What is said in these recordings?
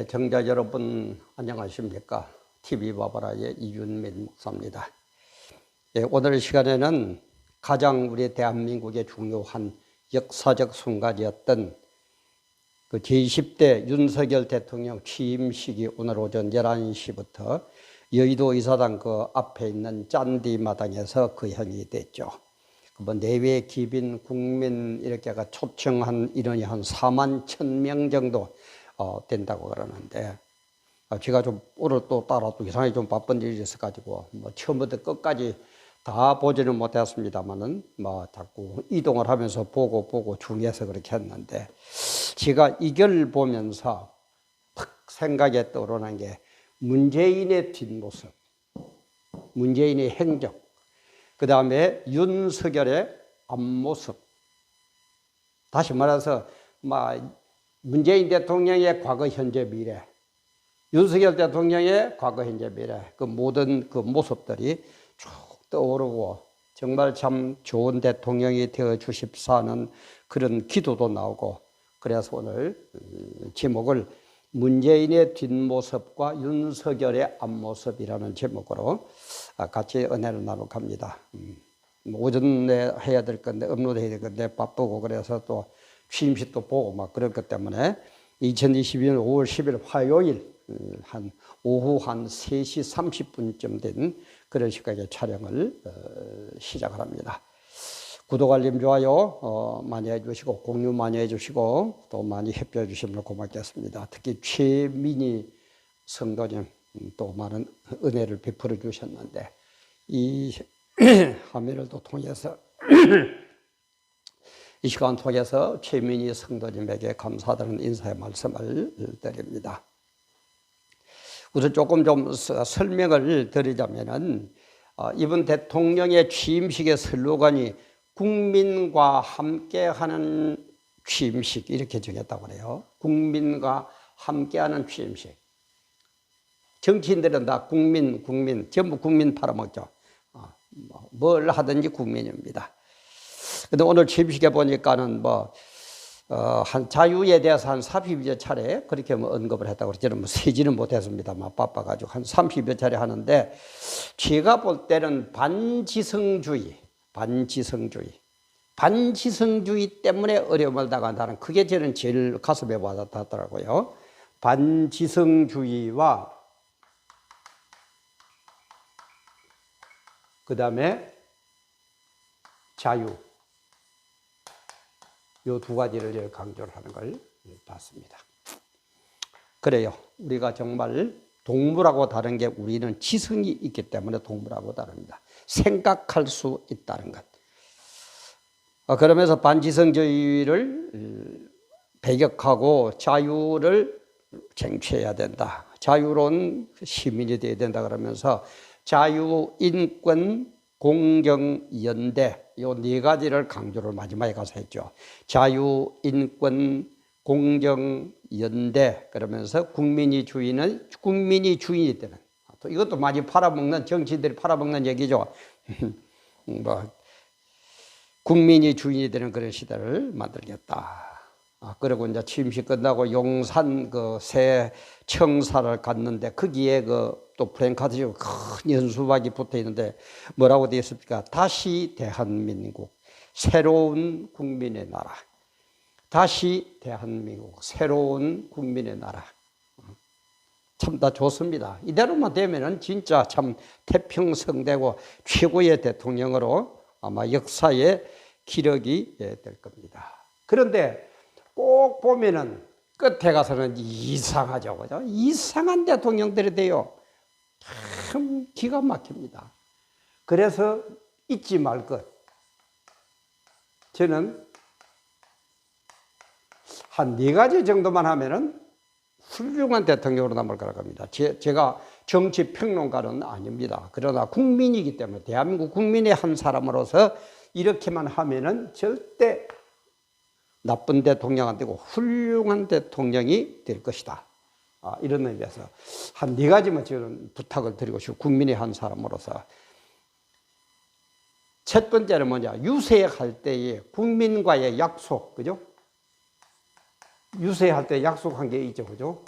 정자 여러분 안녕하십니까? TV바바라의 이윤민 목사입니다. 오늘 시간에는 가장 우리 대한민국의 중요한 역사적 순간이었던 그 제20대 윤석열 대통령 취임식이 오늘 오전 11시부터 여의도 이사당 그 앞에 있는 짠디마당에서 거행이 됐죠. 내외 기빈 국민 이렇게가 초청한 인원이 한 4만 1,000명 정도 된다고 그러는데, 제가 좀 오늘 또 따라 또 이상하게 좀 바쁜 일이 있어가지고 처음부터 끝까지 다 보지는 못했습니다만은 자꾸 이동을 하면서 보고 중요해서 그렇게 했는데, 제가 이걸 보면서 탁 생각에 떠오르는 게 문재인의 뒷모습, 문재인의 행적, 그 다음에 윤석열의 앞모습. 다시 말해서 문재인 대통령의 과거, 현재, 미래, 윤석열 대통령의 과거, 현재, 미래, 그 모든 그 모습들이 쭉 떠오르고 정말 참 좋은 대통령이 되어 주십사는 그런 기도도 나오고, 그래서 오늘 제목을 문재인의 뒷모습과 윤석열의 앞모습이라는 제목으로 같이 은혜를 나누고 합니다. 오전에 해야 될 건데, 업로드해야 될 건데 바쁘고, 그래서 또 취임식도 보고 그랬기 때문에 2022년 5월 10일 화요일 한 오후 한 3시 30분쯤 된 그런 시각에 촬영을 시작을 합니다. 구독, 알림, 좋아요 많이 해주시고 공유 많이 해주시고 또 많이 협조해 주시면 고맙겠습니다. 특히 최민희 성도님 또 많은 은혜를 베풀어 주셨는데, 이 화면을 또 통해서 이 시간 통해서 최민희 성도님에게 감사드리는 인사의 말씀을 드립니다. 우선 조금 좀 설명을 드리자면은, 이번 대통령의 취임식의 슬로건이 국민과 함께하는 취임식 이렇게 정했다고 그래요. 국민과 함께하는 취임식. 정치인들은 다 국민 전부 국민 팔아먹죠. 뭘 하든지 국민입니다. 근데 오늘 취임식에 보니까는 한 자유에 대해서 한 30여 차례 그렇게 언급을 했다고 그래서 저는 세지는 못했습니다만 바빠가지고 한 30여 차례 하는데, 제가 볼 때는 반지성주의 때문에 어려움을 당한다는, 그게 저는 제일 가슴에 와닿더라고요. 반지성주의와 그 다음에 자유, 이 두 가지를 강조를 하는 걸 봤습니다. 그래요. 우리가 정말 동물하고 다른 게, 우리는 지성이 있기 때문에 동물하고 다릅니다. 생각할 수 있다는 것. 그러면서 반지성주의를 배격하고 자유를 쟁취해야 된다. 자유로운 시민이 되어야 된다 그러면서 자유, 인권, 공정, 연대, 이 네 가지를 강조를 마지막에 가서 했죠. 자유, 인권, 공정, 연대, 그러면서 국민이 주인이 되는, 또 이것도 많이 팔아먹는, 정치인들이 팔아먹는 얘기죠. 국민이 주인이 되는 그런 시대를 만들겠다. 그리고 이제 취임식 끝나고 용산 그 새 청사를 갔는데, 거기에 또 프랭카드가 큰 연수박이 붙어 있는데 뭐라고 되어 있습니까? 다시 대한민국, 새로운 국민의 나라. 다시 대한민국, 새로운 국민의 나라. 참 다 좋습니다. 이대로만 되면은 진짜 참 태평성되고 최고의 대통령으로 아마 역사의 기록이 될 겁니다. 그런데 꼭 보면은 끝에 가서는 이상하죠, 그죠? 이상한 대통령들이 돼요. 참 기가 막힙니다. 그래서 잊지 말 것. 저는 한 4가지 정도만 하면은 훌륭한 대통령으로 남을 거라고 합니다. 제가 정치 평론가는 아닙니다. 그러나 국민이기 때문에, 대한민국 국민의 한 사람으로서 이렇게만 하면은 절대 나쁜 대통령 안 되고 훌륭한 대통령이 될 것이다. 이런 의미에서 한 4가지만 저는 부탁을 드리고 싶고, 국민의 한 사람으로서. 첫 번째는 뭐냐? 유세할 때의 국민과의 약속, 그죠? 유세할 때 약속한 게 있죠, 그죠?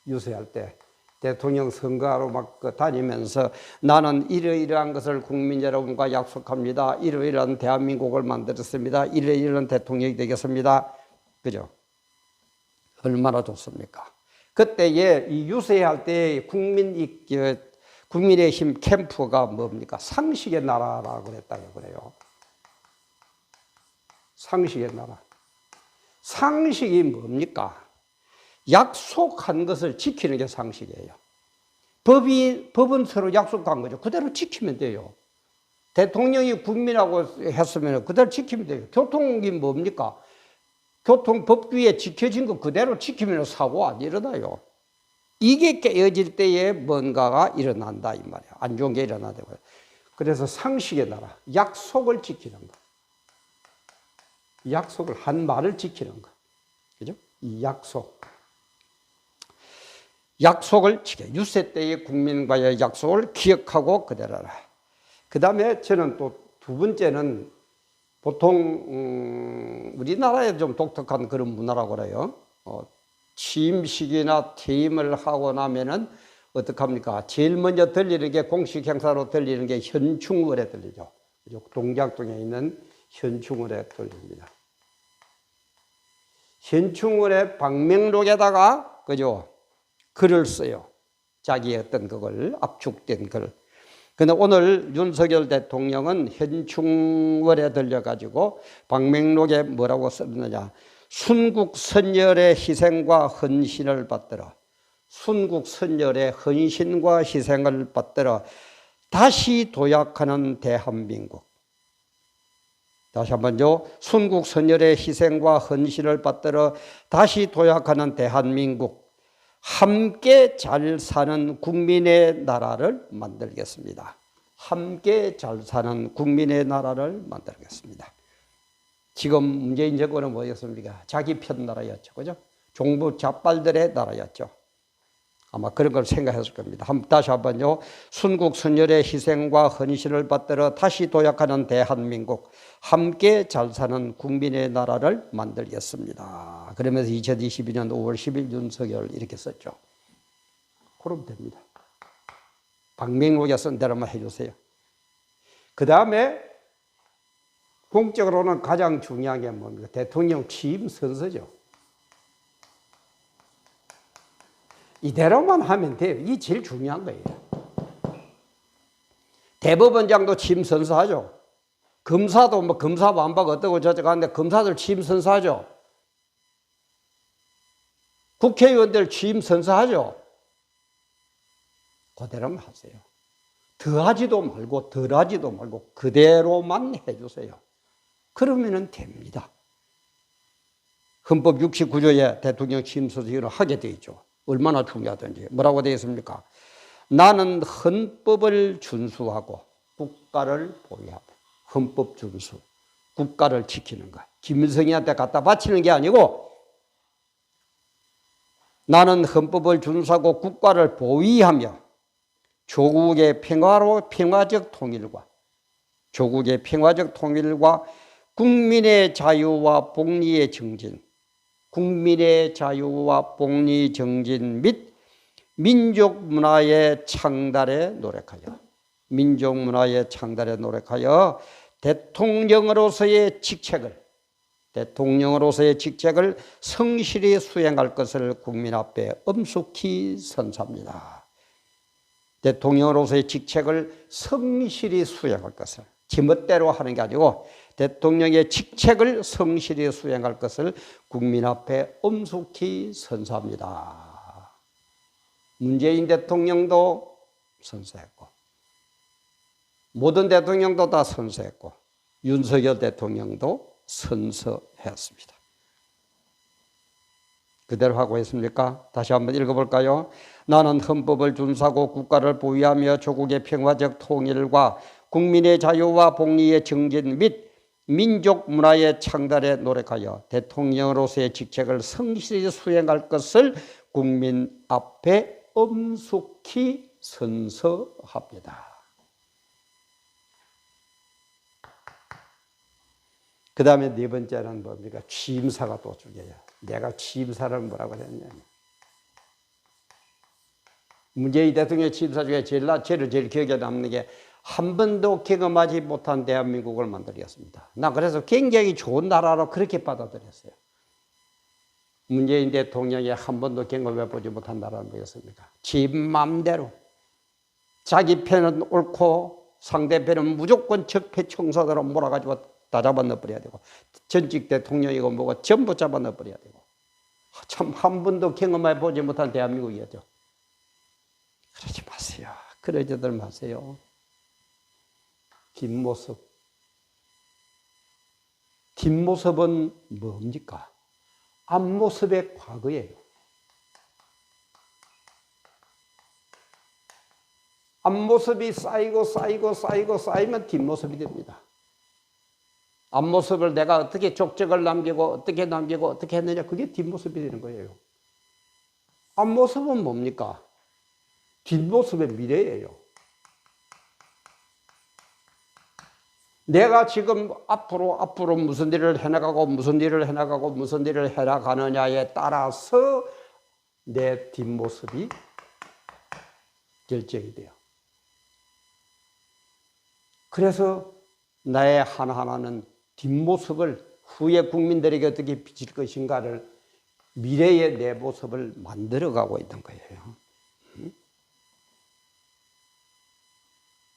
유세할 때 대통령 선거하러 막 다니면서 나는 이러이러한 것을 국민 여러분과 약속합니다. 이러이러한 대한민국을 만들었습니다. 이러이러한 대통령이 되겠습니다. 그죠? 얼마나 좋습니까? 그때에 이 유세할 때 국민의힘 캠프가 뭡니까? 상식의 나라라고 그랬다고 그래요. 상식의 나라. 상식이 뭡니까? 약속한 것을 지키는 게 상식이에요. 법은 서로 약속한 거죠. 그대로 지키면 돼요. 대통령이 국민하고 했으면 그대로 지키면 돼요. 교통이 뭡니까? 교통법규에 지켜진 거 그대로 지키면 사고 안 일어나요. 이게 깨어질 때에 뭔가가 일어난다 이 말이야. 안 좋은 게 일어나다. 그래서 상식의 나라, 약속을 지키는 거. 약속을 한 말을 지키는 거. 그죠? 이 약속을 지켜. 유세 때의 국민과의 약속을 기억하고 그대로 하라. 그 다음에 저는 또 두 번째는 보통 우리나라에 좀 독특한 그런 문화라고 그래요. 취임식이나 퇴임을 하고 나면은 어떡합니까? 제일 먼저 들리는 게 공식 행사로 들리는 게 현충월에 들리죠. 동작동에 있는 현충월에 들립니다. 현충월에 방명록에다가 그죠? 글을 써요. 자기의 어떤 그걸 압축된 글. 근데 오늘 윤석열 대통령은 현충월에 들려가지고 방명록에 뭐라고 썼느냐. 순국 선열의 희생과 헌신을 받들어. 순국 선열의 헌신과 희생을 받들어 다시 도약하는 대한민국. 다시 한번요. 순국 선열의 희생과 헌신을 받들어 다시 도약하는 대한민국. 함께 잘 사는 국민의 나라를 만들겠습니다. 함께 잘 사는 국민의 나라를 만들겠습니다. 지금 문재인 정권은 뭐였습니까? 자기 편 나라였죠. 그죠? 종부 잡발들의 나라였죠. 아마 그런 걸 생각했을 겁니다. 다시 한번요. 순국 선열의 희생과 헌신을 받들어 다시 도약하는 대한민국. 함께 잘 사는 국민의 나라를 만들겠습니다. 그러면서 2022년 5월 10일 윤석열 이렇게 썼죠. 그러면 됩니다. 방명록에 쓴 대로만 해주세요. 그 다음에 공적으로는 가장 중요한 게 뭡니까? 대통령 취임 선서죠. 이대로만 하면 돼요. 이게 제일 중요한 거예요. 대법원장도 취임 선서하죠. 검사도 뭐 검사 완박 어떠고 저쩌고 하는데 검사들 취임 선서하죠. 국회의원들 취임 선서하죠. 그대로만 하세요. 더하지도 말고 덜하지도 말고 그대로만 해주세요. 그러면 됩니다. 헌법 69조에 대통령 취임 선서를 하게 되어 있죠. 얼마나 중요하든지. 뭐라고 되어 있습니까? 나는 헌법을 준수하고 국가를 보위하고. 헌법 준수, 국가를 지키는 것. 김일성이한테 갖다 바치는 게 아니고 나는 헌법을 준수하고 국가를 보위하며 조국의 평화적 통일과 국민의 자유와 복리의 정진, 국민의 자유와 복리 정진 및 민족 문화의 창달에 노력하여 대통령으로서의 직책을 성실히 수행할 것을 국민 앞에 엄숙히 선사합니다. 대통령으로서의 직책을 성실히 수행할 것을 지멋대로 하는 게 아니고 대통령의 직책을 성실히 수행할 것을 국민 앞에 엄숙히 선사합니다. 문재인 대통령도 선서했고 모든 대통령도 다 선서했고 윤석열 대통령도 선서했습니다. 그대로 하고 있습니까? 다시 한번 읽어볼까요? 나는 헌법을 준수하고 국가를 보위하며 조국의 평화적 통일과 국민의 자유와 복리의 정진 및 민족 문화의 창달에 노력하여 대통령으로서의 직책을 성실히 수행할 것을 국민 앞에 엄숙히 선서합니다. 그 다음에 네 번째는 뭡니까? 취임사가 또 중요해요. 내가 취임사를 뭐라고 했냐면 문재인 대통령 취임사 중에 저를 제일 기억에 남는 게 한 번도 경험하지 못한 대한민국을 만들었습니다. 나 그래서 굉장히 좋은 나라로 그렇게 받아들였어요. 문재인 대통령이 한 번도 경험해보지 못한 나라는 뭐였습니까? 지 맘대로 자기 편은 옳고 상대편은 무조건 적폐 청사대로 몰아가지고 다 잡아 넣어버려야 되고 전직 대통령이고 뭐고 전부 잡아 넣어버려야 되고 참 한 번도 경험해보지 못한 대한민국이었죠. 그러지 마세요. 그러지들 마세요. 뒷모습. 뒷모습은 뭡니까? 앞모습의 과거예요. 앞모습이 쌓이면 뒷모습이 됩니다. 앞모습을 내가 어떻게 족적을 남기고 어떻게 했느냐, 그게 뒷모습이 되는 거예요. 앞모습은 뭡니까? 뒷모습의 미래예요. 내가 지금 앞으로 무슨 일을 해나가느냐에 따라서 내 뒷모습이 결정이 돼요. 그래서 나의 하나하나는 뒷모습을 후에 국민들에게 어떻게 비칠 것인가를 미래의 내 모습을 만들어가고 있는 거예요.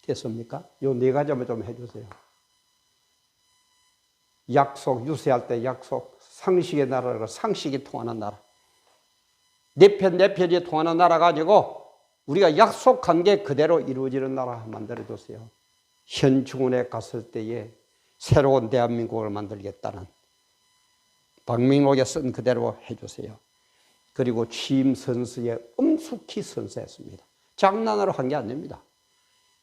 됐습니까? 요 네 가지만 좀 해주세요. 약속, 유세할 때 약속, 상식의 나라가 상식이 통하는 나라. 내 편이 통하는 나라 가지고 우리가 약속한 게 그대로 이루어지는 나라 만들어주세요. 현충원에 갔을 때에 새로운 대한민국을 만들겠다는 박민록에 쓴 그대로 해주세요. 그리고 취임 선서에 엄숙히 선서했습니다. 장난으로 한 게 아닙니다.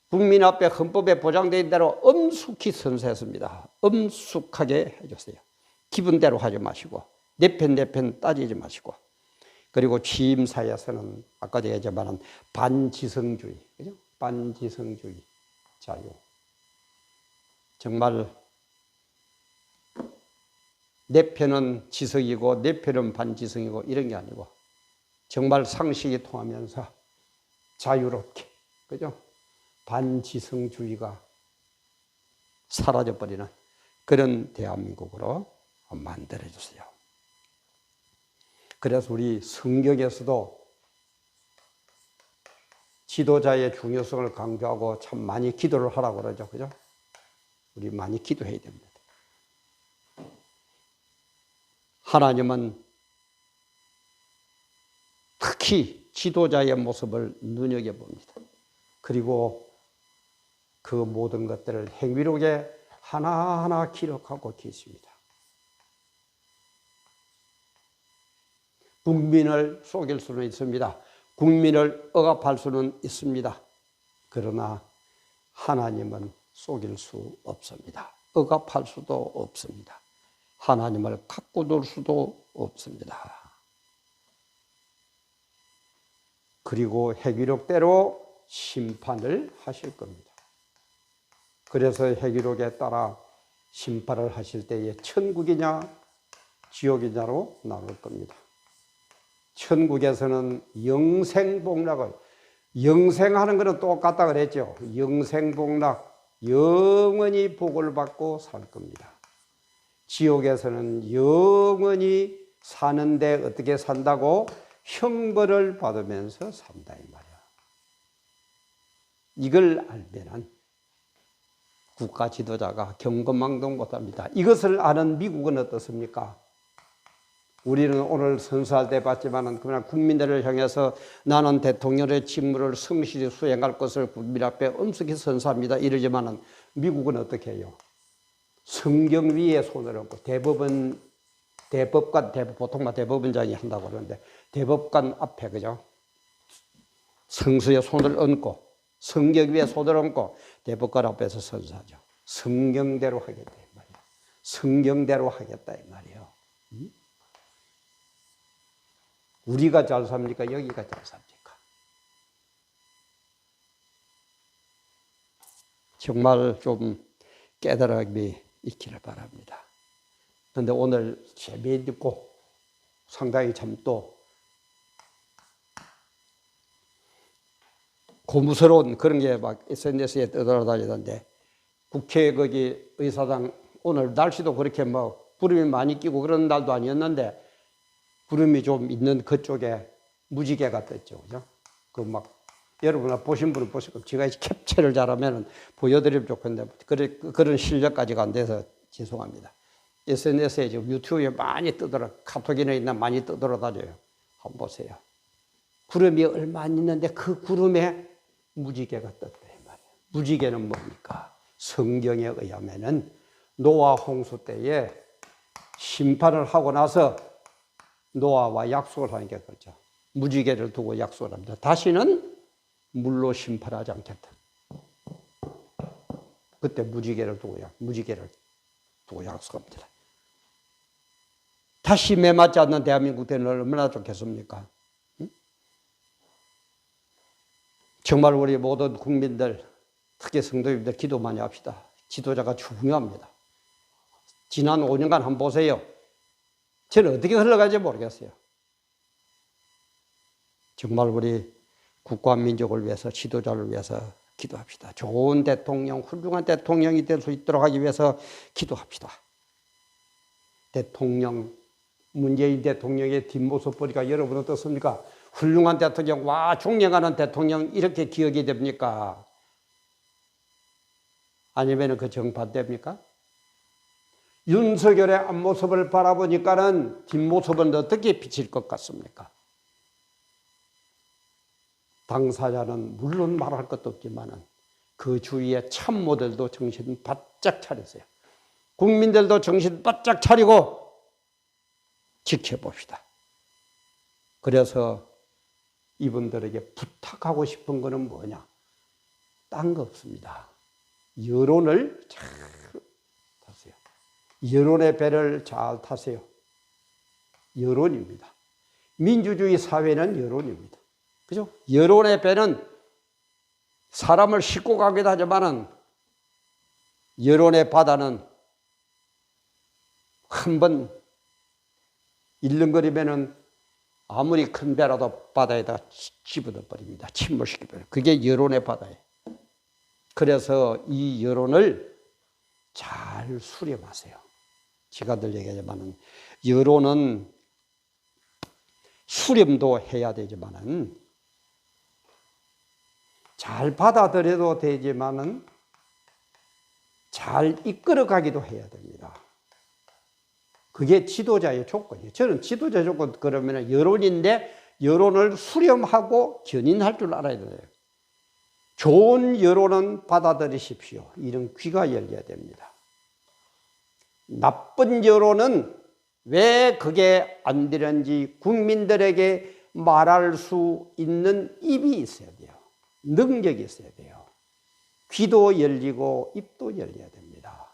국민 앞에 헌법에 보장된 대로 엄숙히 선서했습니다. 엄숙하게 해주세요. 기분대로 하지 마시고 내 편 따지지 마시고 그리고 취임사에서는 아까 제가 말한 반지성주의, 그죠? 반지성주의 자유. 정말 내 편은 지성이고 내 편은 반지성이고 이런 게 아니고 정말 상식이 통하면서 자유롭게, 그죠? 반지성주의가 사라져버리는 그런 대한민국으로 만들어주세요. 그래서 우리 성경에서도 지도자의 중요성을 강조하고 참 많이 기도를 하라고 그러죠. 그죠? 우리 많이 기도해야 됩니다. 하나님은 특히 지도자의 모습을 눈여겨봅니다. 그리고 그 모든 것들을 행위록에 하나하나 기록하고 계십니다. 국민을 속일 수는 있습니다. 국민을 억압할 수는 있습니다. 그러나 하나님은 속일 수 없습니다. 억압할 수도 없습니다. 하나님을 갖고 놀 수도 없습니다. 그리고 해기록대로 심판을 하실 겁니다. 그래서 해기록에 따라 심판을 하실 때에 천국이냐 지옥이냐로 나눌 겁니다. 천국에서는 영생복락을, 영생하는 것은 똑같다 그랬죠. 영생복락, 영원히 복을 받고 살 겁니다. 지옥에서는 영원히 사는데 어떻게 산다고? 형벌을 받으면서 산다 이 말이야. 이걸 알면은 국가 지도자가 경거망동 못합니다. 이것을 아는 미국은 어떻습니까? 우리는 오늘 선서할 때 봤지만은 그냥 국민들을 향해서 나는 대통령의 직무를 성실히 수행할 것을 국민 앞에 엄숙히 선서합니다. 이러지만은 미국은 어떻게 해요? 성경 위에 손을 얹고 보통 대법원장이 한다고 그러는데 대법관 앞에, 그죠? 성수에 손을 얹고 성경 위에 손을 얹고 대법관 앞에서 선서하죠. 성경대로 하겠다 이 말이야. 성경대로 하겠다 이 말이에요. 우리가 잘 삽니까? 여기가 잘 삽니까? 정말 좀 깨달음이 있기를 바랍니다. 그런데 오늘 재미있게 듣고 상당히 참 또 고무스러운 그런 게 막 SNS에 떠돌아다니던데, 국회 거기 의사당 오늘 날씨도 그렇게 뭐 구름이 많이 끼고 그런 날도 아니었는데 구름이 좀 있는 그쪽에 무지개가 떴죠. 그죠? 그 막 여러분 보신 분은 보실 거예요. 제가 캡처를 잘하면 보여드리면 좋겠는데 그런 실력까지가 안 돼서 죄송합니다. SNS에 지금 유튜브에 많이 뜨더라, 카톡이나 있나 많이 떠돌아다녀요. 한번 보세요. 구름이 얼마 안 있는데 그 구름에 무지개가 떴다 이 말이에요. 무지개는 뭡니까? 성경에 의하면은 노아 홍수 때에 심판을 하고 나서 노아와 약속을 하는 게 그렇죠. 무지개를 두고 약속을 합니다. 다시는 물로 심판하지 않겠다. 그때 무지개를 두고 약속합니다. 다시 매맞지 않는 대한민국 때는 얼마나 좋겠습니까? 응? 정말 우리 모든 국민들, 특히 성도님들 기도 많이 합시다. 지도자가 중요합니다. 지난 5년간 한번 보세요. 저는 어떻게 흘러가는지 모르겠어요. 정말 우리 국가 민족을 위해서, 지도자를 위해서 기도합시다. 좋은 대통령, 훌륭한 대통령이 될 수 있도록 하기 위해서 기도합시다. 대통령, 문재인 대통령의 뒷모습 보니까 여러분 어떻습니까? 훌륭한 대통령, 와, 존경하는 대통령 이렇게 기억이 됩니까? 아니면 그 정반대입니까? 윤석열의 앞모습을 바라보니까는 뒷모습은 어떻게 비칠 것 같습니까? 당사자는 물론 말할 것도 없지만은 그 주위의 참모들도 정신 바짝 차리세요. 국민들도 정신 바짝 차리고 지켜봅시다. 그래서 이분들에게 부탁하고 싶은 거는 뭐냐? 딴 거 없습니다. 여론을 잘 타세요. 여론의 배를 잘 타세요. 여론입니다. 민주주의 사회는 여론입니다. 그죠? 여론의 배는 사람을 싣고 가기도 하지만은 여론의 바다는 한번 일렁거리면은 아무리 큰 배라도 바다에다 집어넣어 버립니다. 침몰시켜 버려요. 그게 여론의 바다예요. 그래서 이 여론을 잘 수렴하세요. 제가 늘 얘기하지만은 여론은 수렴도 해야 되지만은 잘 받아들여도 되지만은 잘 이끌어가기도 해야 됩니다. 그게 지도자의 조건이에요. 저는 지도자 조건 그러면 여론인데 여론을 수렴하고 견인할 줄 알아야 돼요. 좋은 여론은 받아들이십시오. 이런 귀가 열려야 됩니다. 나쁜 여론은 왜 그게 안 되는지 국민들에게 말할 수 있는 입이 있어야 돼요. 능력이 있어야 돼요. 귀도 열리고 입도 열려야 됩니다.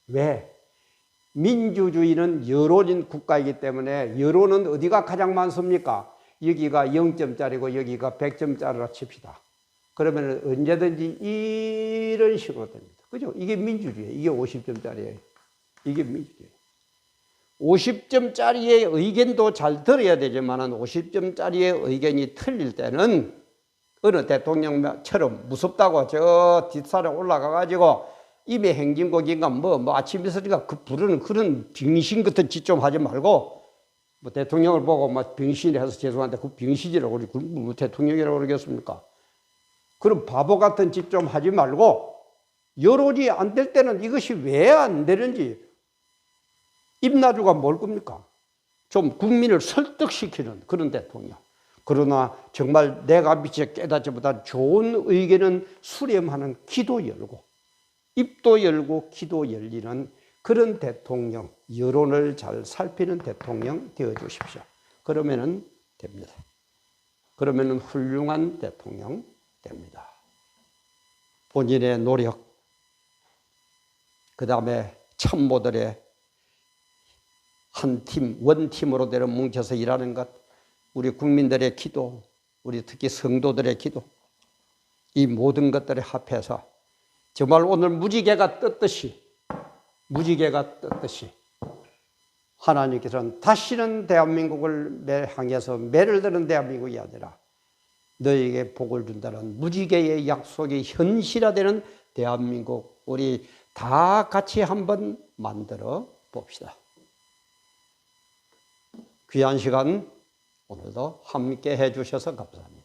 왜? 민주주의는 여론인 국가이기 때문에 여론은 어디가 가장 많습니까? 여기가 0점짜리고 여기가 100점짜리라 칩시다. 그러면 언제든지 이런 식으로 됩니다. 그죠? 이게 민주주의예요. 이게 50점짜리예요. 이게 민주주의예요. 50점짜리의 의견도 잘 들어야 되지만 50점짜리의 의견이 틀릴 때는 어느 대통령처럼 무섭다고 저 뒷산에 올라가가지고 입에 행진곡인가 뭐 아침 이슬이가 그 부르는 그런 병신 같은 짓 좀 하지 말고 뭐 대통령을 보고 막 병신이 해서 죄송한데 그 병신이라고 우리 뭐 대통령이라고 그러겠습니까? 그런 바보 같은 짓 좀 하지 말고 여론이 안 될 때는 이것이 왜 안 되는지 입나주가 뭘 겁니까? 좀 국민을 설득시키는 그런 대통령. 그러나 정말 내가 미처 깨닫지보다 좋은 의견은 수렴하는 귀도 열고 입도 열고 귀도 열리는 그런 대통령, 여론을 잘 살피는 대통령 되어주십시오. 그러면은 됩니다. 그러면은 훌륭한 대통령 됩니다. 본인의 노력, 그 다음에 참모들의 한 팀, 원팀으로 되어 뭉쳐서 일하는 것, 우리 국민들의 기도, 우리 특히 성도들의 기도, 이 모든 것들을 합해서 정말 오늘 무지개가 떴듯이 하나님께서는 다시는 대한민국을 향해서 매를 드는 대한민국이 아니라 너에게 복을 준다는 무지개의 약속이 현실화되는 대한민국 우리 다 같이 한번 만들어 봅시다. 귀한 시간 오늘도 함께 해주셔서 감사합니다.